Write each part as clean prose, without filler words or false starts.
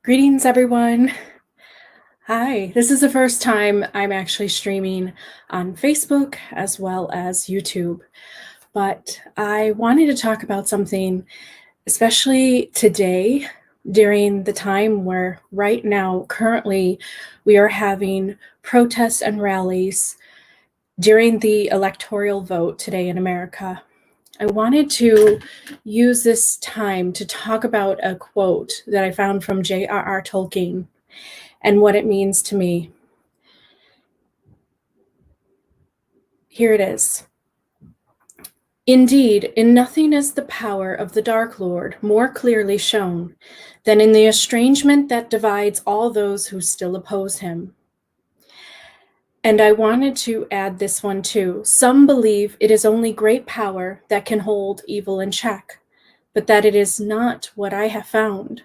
Greetings, everyone. Hi, this is the first time I'm actually streaming on Facebook as well as YouTube, but I wanted to talk about something, especially today during the time where right now, currently, we are having protests and rallies during the electoral vote today in America. I wanted to use this time to talk about a quote that I found from J.R.R. Tolkien and what it means to me. Here it is. Indeed, in nothing is the power of the Dark Lord more clearly shown than in the estrangement that divides all those who still oppose him. And I wanted to add this one too. Some believe it is only great power that can hold evil in check, but that it is not what I have found.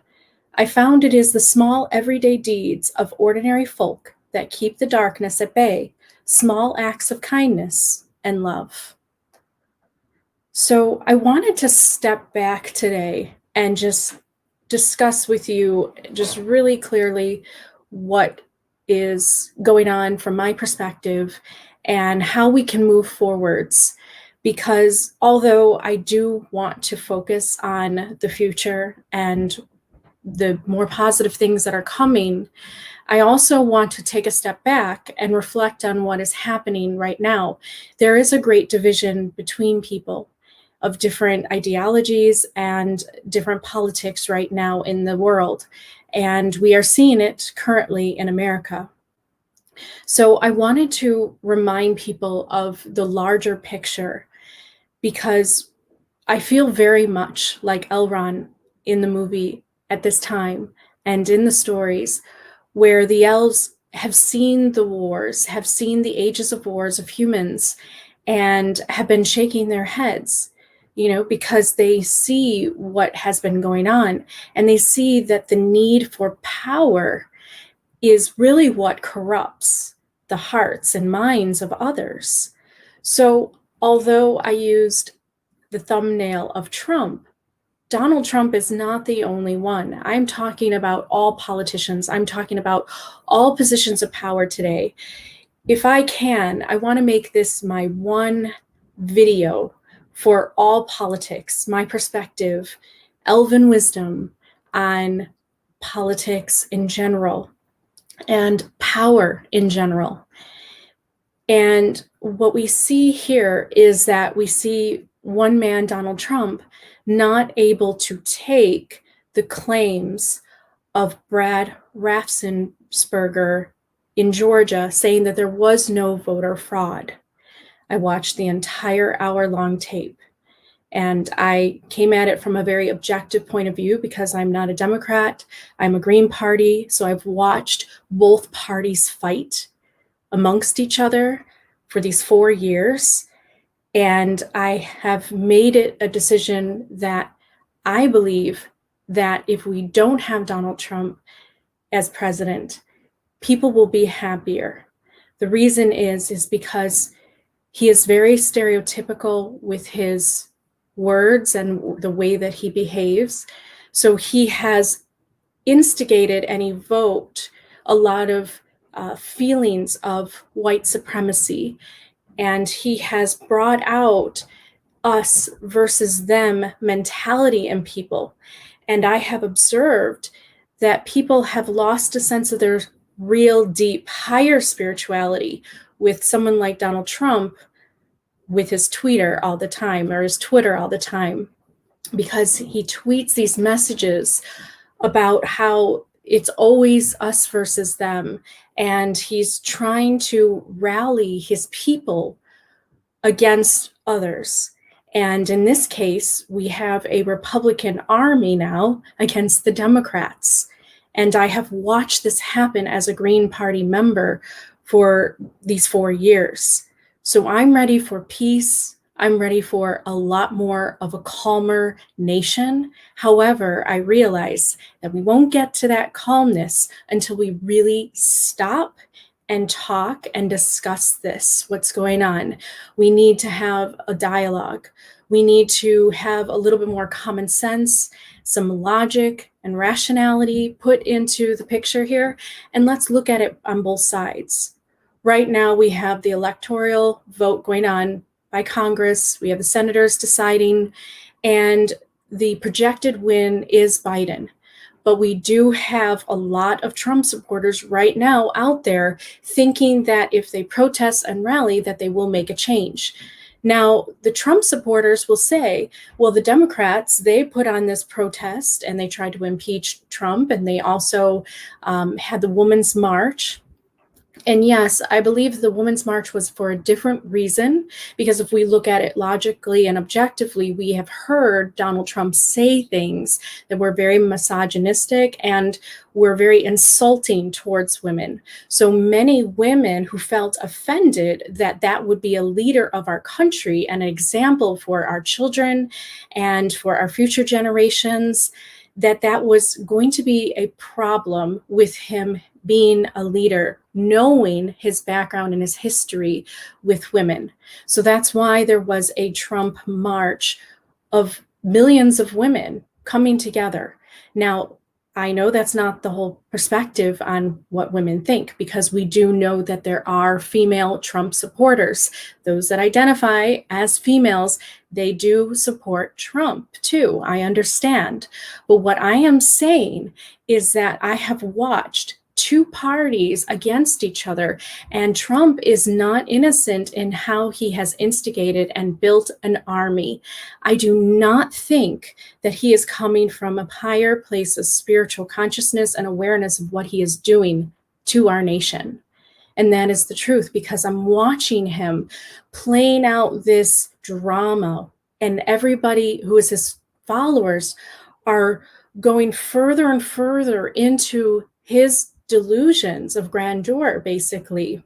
I found it is the small everyday deeds of ordinary folk that keep the darkness at bay, small acts of kindness and love. So I wanted to step back today and just discuss with you just really clearly what is going on from my perspective and how we can move forwards. Because although I do want to focus on the future and the more positive things that are coming, I also want to take a step back and reflect on what is happening right now. There is a great division between people of different ideologies and different politics right now in the world. And we are seeing it currently in America. So I wanted to remind people of the larger picture because I feel very much like Elrond in the movie at this time and in the stories where the elves have seen the wars, have seen the ages of wars of humans, and have been shaking their heads, because they see what has been going on and they see that the need for power is really what corrupts the hearts and minds of others. So, although I used the thumbnail of Trump, Donald Trump is not the only one. I'm talking about all politicians. I'm talking about all positions of power today. If I can, I want to make this my one video for all politics, my perspective, elven wisdom on politics in general and power in general. And what we see here is that we see one man, Donald Trump, not able to take the claims of Brad Raffensperger in Georgia saying that there was no voter fraud. I watched the entire hour-long tape, and I came at it from a very objective point of view because I'm not a Democrat, I'm a Green Party, so I've watched both parties fight amongst each other for these 4 years. And I have made it a decision that I believe that if we don't have Donald Trump as president, people will be happier. The reason is because he is very stereotypical with his words and the way that he behaves. So he has instigated and evoked a lot of feelings of white supremacy. And he has brought out us versus them mentality in people. And I have observed that people have lost a sense of their real, deep, higher spirituality with someone like Donald Trump with his Twitter all the time or his Twitter all the time, because he tweets these messages about how it's always us versus them. And he's trying to rally his people against others. And in this case, we have a Republican army now against the Democrats. And I have watched this happen as a Green Party member for these 4 years. So I'm ready for peace. I'm ready for a lot more of a calmer nation. However, I realize that we won't get to that calmness until we really stop and talk and discuss this, what's going on. We need to have a dialogue. We need to have a little bit more common sense, some logic and rationality put into the picture here. And let's look at it on both sides. Right now, we have the electoral vote going on by Congress. We have the senators deciding, and the projected win is Biden. But we do have a lot of Trump supporters right now out there thinking that if they protest and rally, that they will make a change. Now, the Trump supporters will say, well, the Democrats, they put on this protest and they tried to impeach Trump, and they also had the Women's March. And yes, I believe the Women's March was for a different reason, because if we look at it logically and objectively, we have heard Donald Trump say things that were very misogynistic and were very insulting towards women. So many women who felt offended that that would be a leader of our country and an example for our children and for our future generations, that that was going to be a problem with him being a leader, knowing his background and his history with women. So that's why there was a Trump march of millions of women coming together. Now, I know that's not the whole perspective on what women think, because we do know that there are female Trump supporters. Those that identify as females, they do support Trump too. I understand. But what I am saying is that I have watched two parties against each other, and Trump is not innocent in how he has instigated and built an army. I do not think that he is coming from a higher place of spiritual consciousness and awareness of what he is doing to our nation. And that is the truth, because I'm watching him playing out this drama, and everybody who is his followers are going further and further into his delusions of grandeur, basically.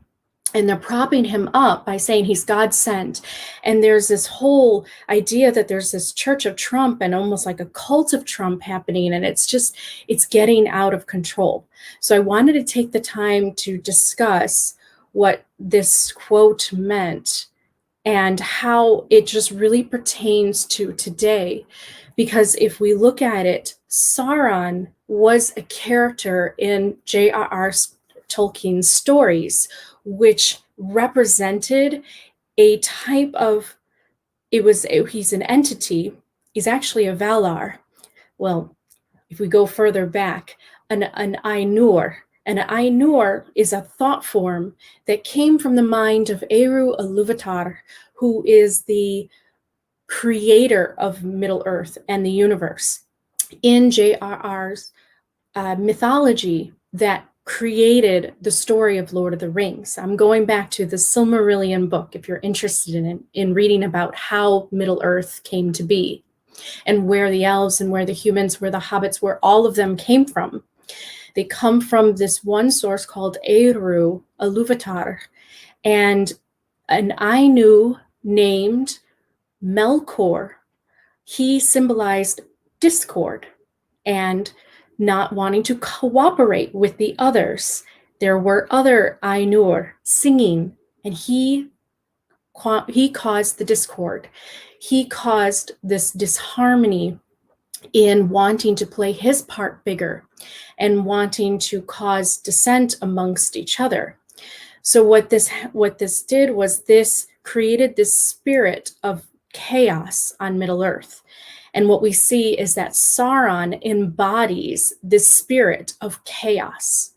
And they're propping him up by saying he's God sent. And there's this whole idea that there's this church of Trump and almost like a cult of Trump happening. And it's getting out of control. So I wanted to take the time to discuss what this quote meant and how it just really pertains to today. Because if we look at it, Sauron was a character in J.R.R. Tolkien's stories, which represented a type of, he's an entity, he's actually a Valar. Well, if we go further back, an Ainur. An Ainur is a thought form that came from the mind of Eru Ilúvatar, who is the creator of Middle Earth and the universe. In J.R.R.'s mythology that created the story of Lord of the Rings. I'm going back to the Silmarillion book if you're interested in reading about how Middle Earth came to be, and where the elves and where the humans, where the hobbits, where all of them came from. They come from this one source called Eru Ilúvatar, and an Ainu named Melkor, he symbolized discord and not wanting to cooperate with the others. There were other Ainur singing, and he caused the discord. He caused this disharmony in wanting to play his part bigger and wanting to cause dissent amongst each other. So what this did was this created this spirit of chaos on Middle Earth. And what we see is that Sauron embodies this spirit of chaos.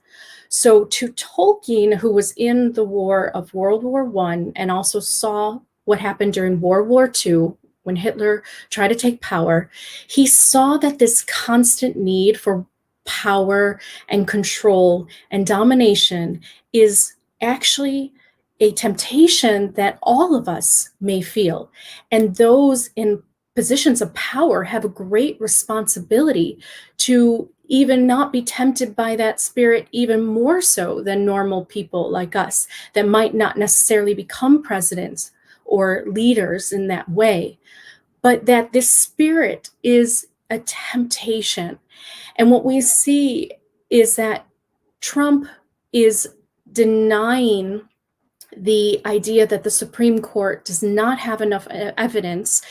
So to Tolkien, who was in the war of World War I and also saw what happened during World War II when Hitler tried to take power, he saw that this constant need for power and control and domination is actually a temptation that all of us may feel. And those in positions of power have a great responsibility to even not be tempted by that spirit even more so than normal people like us that might not necessarily become presidents or leaders in that way, but that this spirit is a temptation. And what we see is that Trump is denying the idea that the Supreme Court does not have enough evidence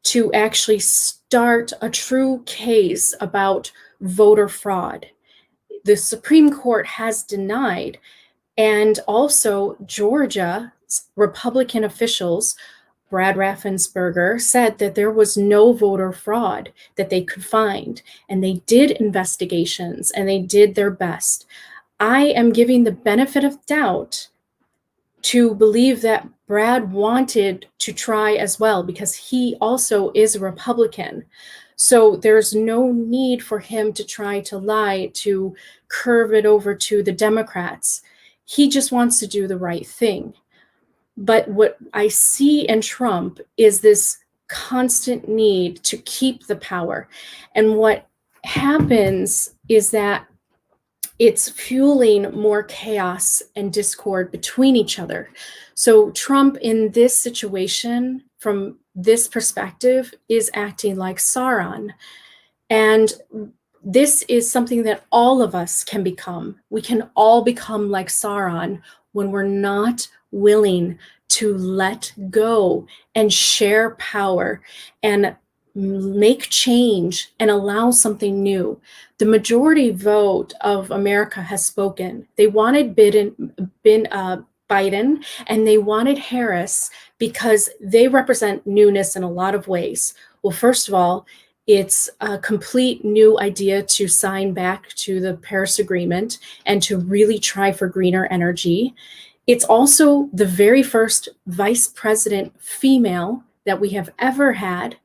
to actually start a true case about voter fraud. The Supreme Court has denied, and also Georgia Republican officials, Brad Raffensperger, said that there was no voter fraud that they could find, and they did investigations and they did their best. I am giving the benefit of doubt to believe that Brad wanted to try as well, because he also is a Republican. So there's no need for him to try to lie, to curve it over to the Democrats. He just wants to do the right thing. But what I see in Trump is this constant need to keep the power. And what happens is that it's fueling more chaos and discord between each other. So Trump, in this situation, from this perspective, is acting like Sauron. And this is something that all of us can become. We can all become like Sauron when we're not willing to let go and share power and make change and allow something new. The majority vote of America has spoken. They wanted Biden and they wanted Harris because they represent newness in a lot of ways. Well, first of all, it's a complete new idea to sign back to the Paris Agreement and to really try for greener energy. It's also the very first vice president female that we have ever had.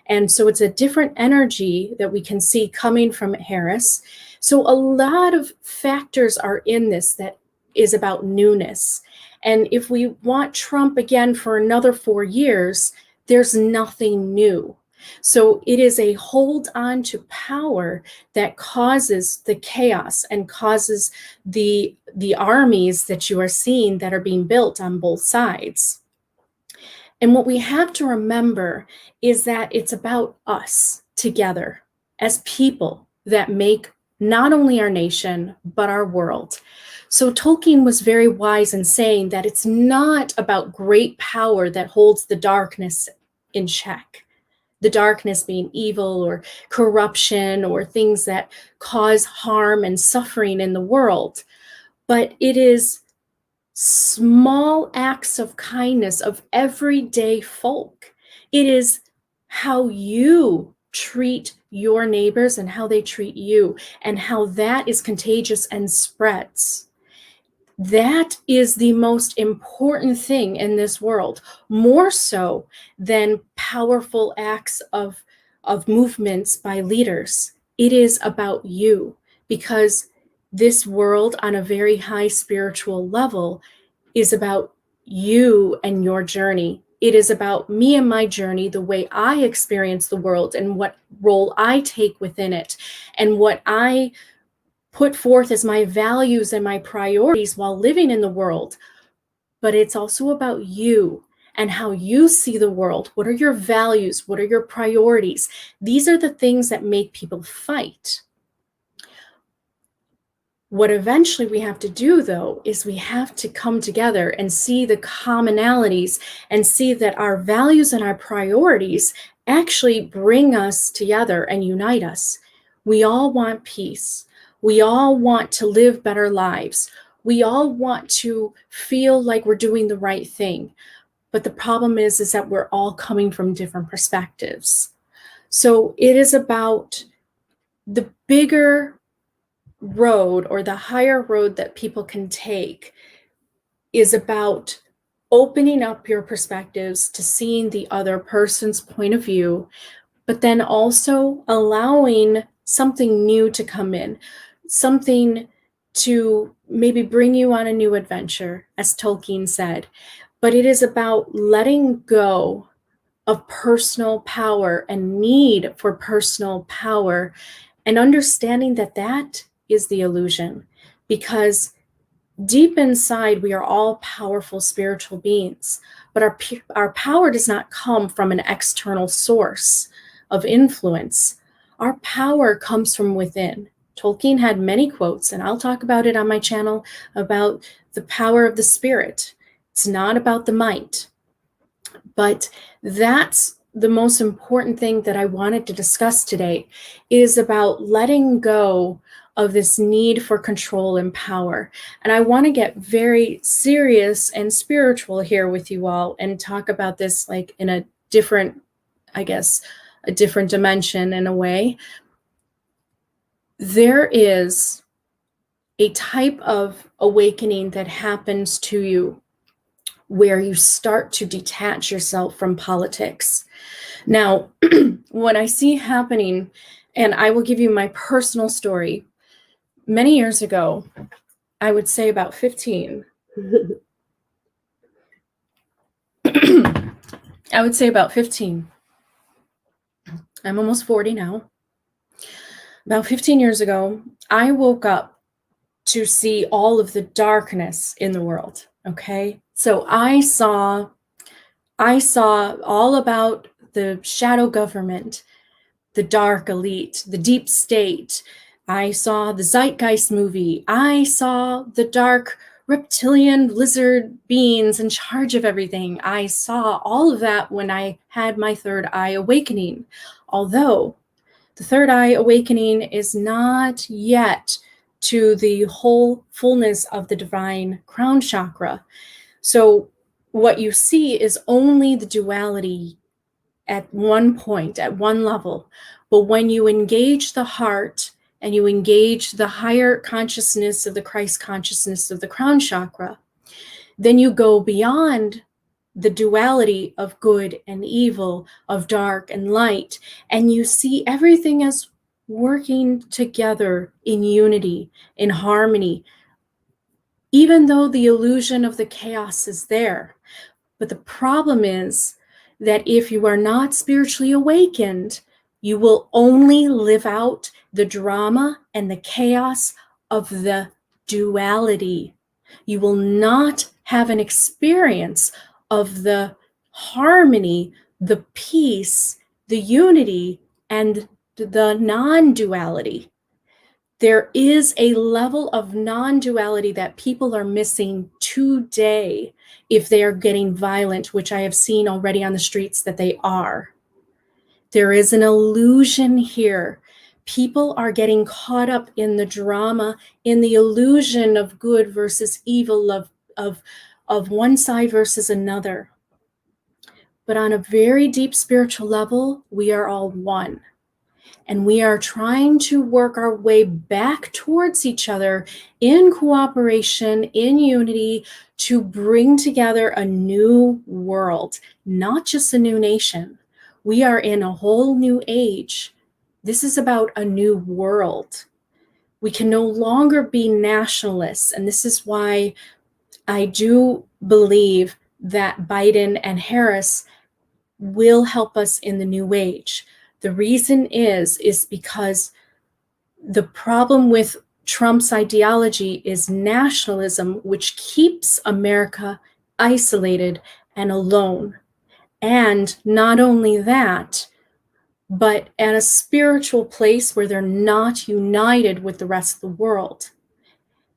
And so it's a different energy that we can see coming from Harris. So a lot of factors are in this that is about newness. And if we want Trump again for another 4 years, there's nothing new. So it is a hold on to power that causes the chaos and causes the armies that you are seeing that are being built on both sides. And what we have to remember is that it's about us together as people that make not only our nation, but our world. So Tolkien was very wise in saying that it's not about great power that holds the darkness in check. The darkness being evil or corruption or things that cause harm and suffering in the world. But it is small acts of kindness of everyday folk. It is how you treat your neighbors and how they treat you, and how that is contagious and spreads. That is the most important thing in this world, more so than powerful acts of movements by leaders. It is about you, because this world on a very high spiritual level is about you and your journey. It is about me and my journey, the way I experience the world and what role I take within it and what I put forth as my values and my priorities while living in the world. But it's also about you and how you see the world. What are your values? What are your priorities? These are the things that make people fight. What eventually we have to do, though, is we have to come together and see the commonalities and see that our values and our priorities actually bring us together and unite us. We all want peace. We all want to live better lives. We all want to feel like we're doing the right thing. But the problem is that we're all coming from different perspectives. So it is about the bigger road, or the higher road that people can take, is about opening up your perspectives to seeing the other person's point of view, but then also allowing something new to come in, something to maybe bring you on a new adventure, as Tolkien said. But it is about letting go of personal power and need for personal power, and understanding that that is the illusion, because deep inside we are all powerful spiritual beings, but our power does not come from an external source of influence. Our power comes from within. Tolkien had many quotes, and I'll talk about it on my channel, about the power of the spirit. It's not about the might, but that's the most important thing that I wanted to discuss today is about letting go of this need for control and power. And I want to get very serious and spiritual here with you all and talk about this like in a different, I guess, a different dimension in a way. There is a type of awakening that happens to you where you start to detach yourself from politics. Now, what I see happening, and I will give you my personal story. Many years ago, I would say about 15. I would say about 15. I'm almost 40 now. About 15 years ago, I woke up to see all of the darkness in the world. Okay. So I saw all about the shadow government, the dark elite, the deep state. I saw the Zeitgeist movie. I saw the dark reptilian lizard beings in charge of everything. I saw all of that when I had my third eye awakening. Although the third eye awakening is not yet to the whole fullness of the divine crown chakra. So what you see is only the duality at one point, at one level. But when you engage the heart and you engage the higher consciousness of the Christ consciousness of the crown chakra, then you go beyond the duality of good and evil, of dark and light, and you see everything as working together in unity, in harmony, even though the illusion of the chaos is there. But the problem is that if you are not spiritually awakened, you will only live out the drama and the chaos of the duality. You will not have an experience of the harmony, the peace, the unity, and the non-duality. There is a level of non-duality that people are missing today if they are getting violent, which I have seen already on the streets that they are. There is an illusion here. People are getting caught up in the drama, in the illusion of good versus evil, of one side versus another. But on a very deep spiritual level, we are all one. And we are trying to work our way back towards each other in cooperation, in unity, to bring together a new world, not just a new nation. We are in a whole new age. This is about a new world. We can no longer be nationalists. And this is why I do believe that Biden and Harris will help us in the new age. The reason is because the problem with Trump's ideology is nationalism, which keeps America isolated and alone. And not only that, but at a spiritual place where they're not united with the rest of the world.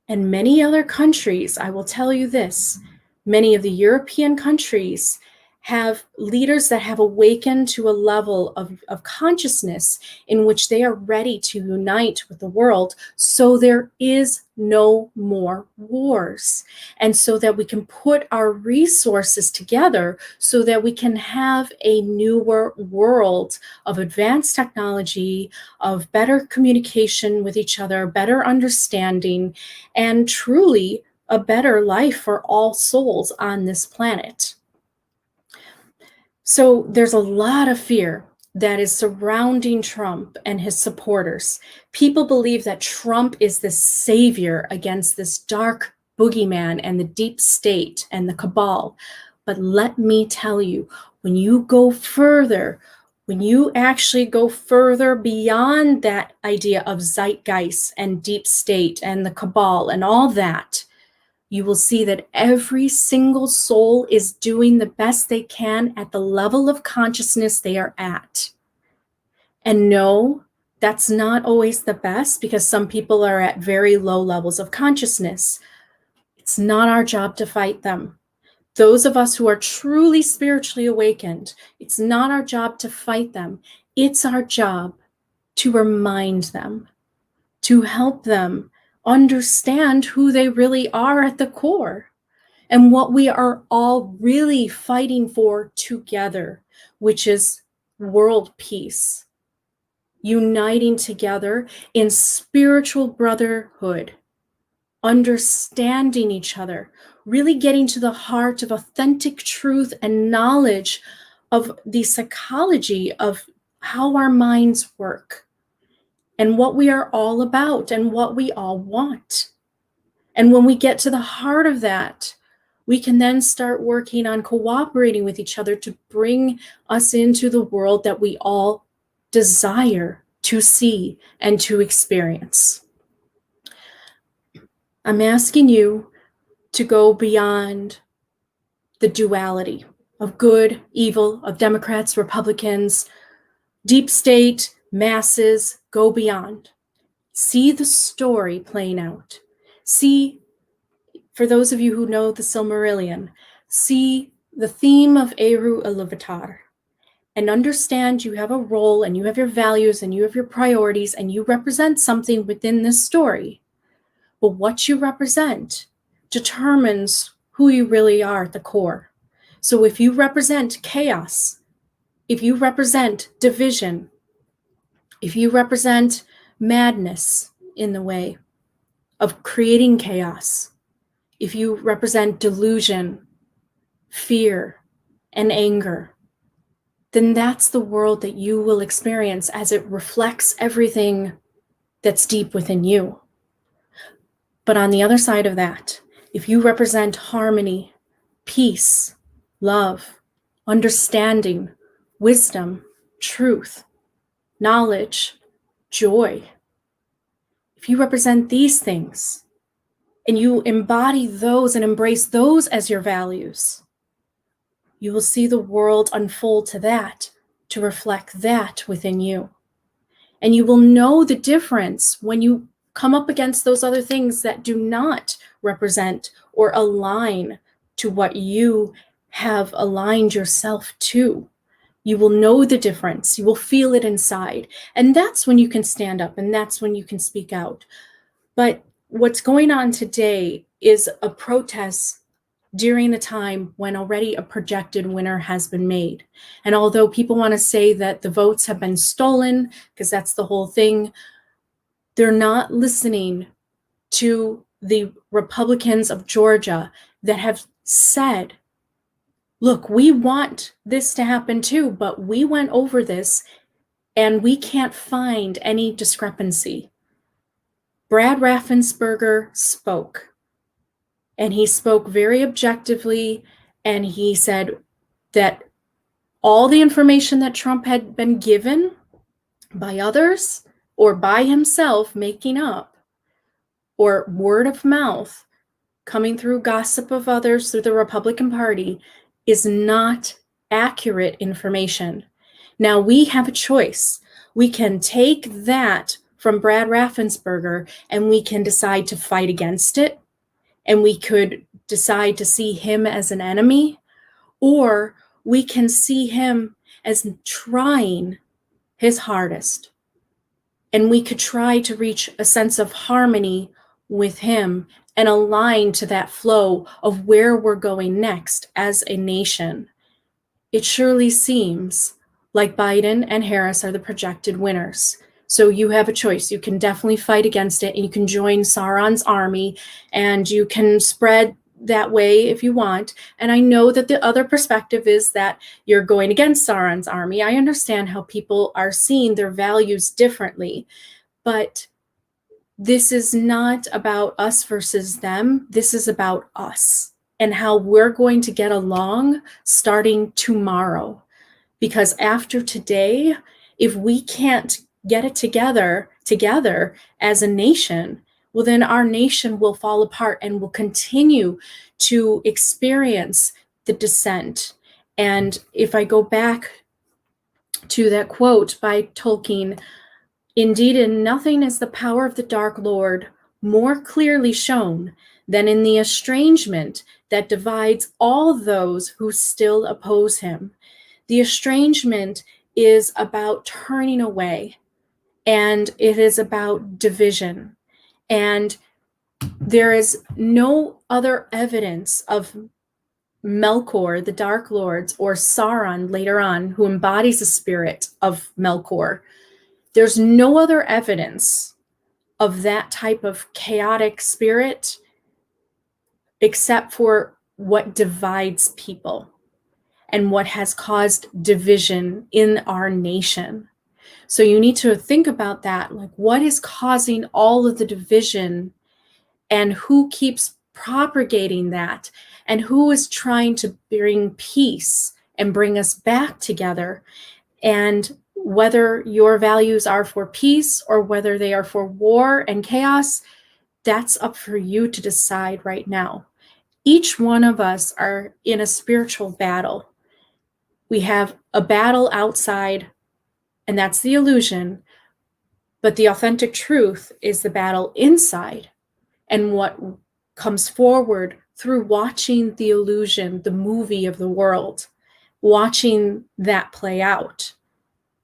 And many other countries, I will tell you this, many of the European countries have leaders that have awakened to a level of consciousness in which they are ready to unite with the world, so there is no more wars, and so that we can put our resources together so that we can have a newer world of advanced technology, of better communication with each other, better understanding, and truly a better life for all souls on this planet. So there's a lot of fear that is surrounding Trump and his supporters. People believe that Trump is the savior against this dark boogeyman and the deep state and the cabal. But let me tell you, when you go further, when you actually go further beyond that idea of zeitgeist and deep state and the cabal and all that, you will see that every single soul is doing the best they can at the level of consciousness they are at. And no, that's not always the best, because some people are at very low levels of consciousness. It's not our job to fight them. Those of us who are truly spiritually awakened, it's not our job to fight them. It's our job to remind them, to help them understand who they really are at the core and what we are all really fighting for together, which is world peace, uniting together in spiritual brotherhood, understanding each other, really getting to the heart of authentic truth and knowledge of the psychology of how our minds work and what we are all about and what we all want. And when we get to the heart of that, we can then start working on cooperating with each other to bring us into the world that we all desire to see and to experience. I'm asking you to go beyond the duality of good, evil, of Democrats, Republicans, deep state, masses. Go beyond. See the story playing out. See, for those of you who know the Silmarillion, see the theme of Eru Iluvatar and understand you have a role and you have your values and you have your priorities and you represent something within this story. But what you represent determines who you really are at the core. So if you represent chaos, if you represent division, if you represent madness in the way of creating chaos, if you represent delusion, fear, and anger, then that's the world that you will experience as it reflects everything that's deep within you. But on the other side of that, if you represent harmony, peace, love, understanding, wisdom, truth, knowledge, joy, if you represent these things and you embody those and embrace those as your values, you will see the world unfold to that, to reflect that within you. And you will know the difference when you come up against those other things that do not represent or align to what you have aligned yourself to. You will know the difference. You will feel it inside. And that's when you can stand up and that's when you can speak out. But what's going on today is a protest during the time when already a projected winner has been made. And although people want to say that the votes have been stolen, because that's the whole thing, they're not listening to the Republicans of Georgia that have said, look, we want this to happen too, but we went over this and we can't find any discrepancy. Brad Raffensperger spoke. And he spoke very objectively, and he said that all the information that Trump had been given by others or by himself making up, or word of mouth coming through gossip of others through the Republican Party, is not accurate information. Now we have a choice. We can take that from Brad Raffensperger and we can decide to fight against it. And we could decide to see him as an enemy, or we can see him as trying his hardest. And we could try to reach a sense of harmony with him and align to that flow of where we're going next as a nation. It surely seems like Biden and Harris are the projected winners. So you have a choice. You can definitely fight against it and you can join Sauron's army and you can spread that way if you want. And I know that the other perspective is that you're going against Sauron's army. I understand how people are seeing their values differently, but this is not about us versus them. This is about us and how we're going to get along starting tomorrow. Because after today, if we can't get it together as a nation, well, then our nation will fall apart and will continue to experience the descent. And if I go back to that quote by Tolkien, indeed in nothing is the power of the Dark Lord more clearly shown then in the estrangement that divides all those who still oppose him. The estrangement is about turning away, and it is about division. And there is no other evidence of Melkor, the Dark Lords, or Sauron later on, who embodies the spirit of Melkor. There's no other evidence of that type of chaotic spirit except for what divides people and what has caused division in our nation. So you need to think about that, like what is causing all of the division and who keeps propagating that and who is trying to bring peace and bring us back together. And whether your values are for peace or whether they are for war and chaos, that's up for you to decide right now. Each one of us are in a spiritual battle. We have a battle outside, and that's the illusion, but the authentic truth is the battle inside. And what comes forward through watching the illusion, the movie of the world, watching that play out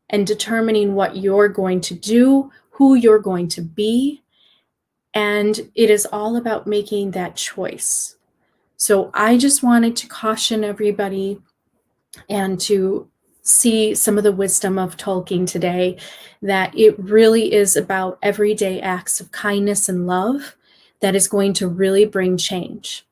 and determining what you're going to do, who you're going to be. And it is all about making that choice. So I just wanted to caution everybody and to see some of the wisdom of Tolkien today, that it really is about everyday acts of kindness and love that is going to really bring change.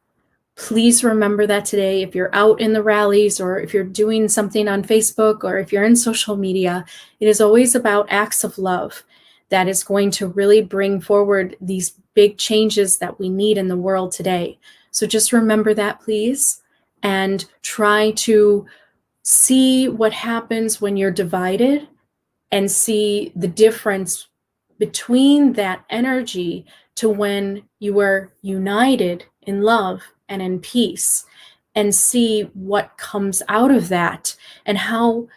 Please remember that today. If you're out in the rallies or if you're doing something on Facebook or if you're in social media, it is always about acts of love that is going to really bring forward these big changes that we need in the world today. So just remember that, please, and try to see what happens when you're divided and see the difference between that energy to when you are united in love and in peace, and see what comes out of that and how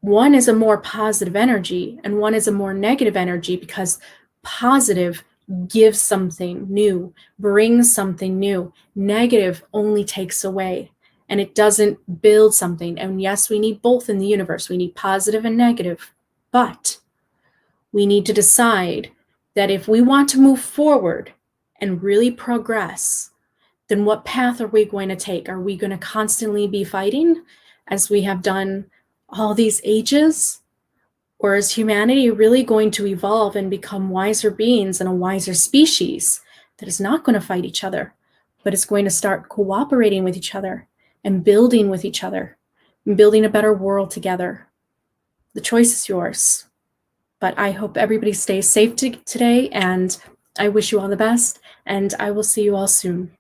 one is a more positive energy and one is a more negative energy, because positive gives something new, brings something new. Negative only takes away, and it doesn't build something. And yes, we need both in the universe. We need positive and negative, but we need to decide that if we want to move forward and really progress, then what path are we going to take? Are we going to constantly be fighting as we have done all these ages? Or is humanity really going to evolve and become wiser beings and a wiser species that is not going to fight each other, but is going to start cooperating with each other and building with each other and building a better world together? The choice is yours. But I hope everybody stays safe today, and I wish you all the best, and I will see you all soon.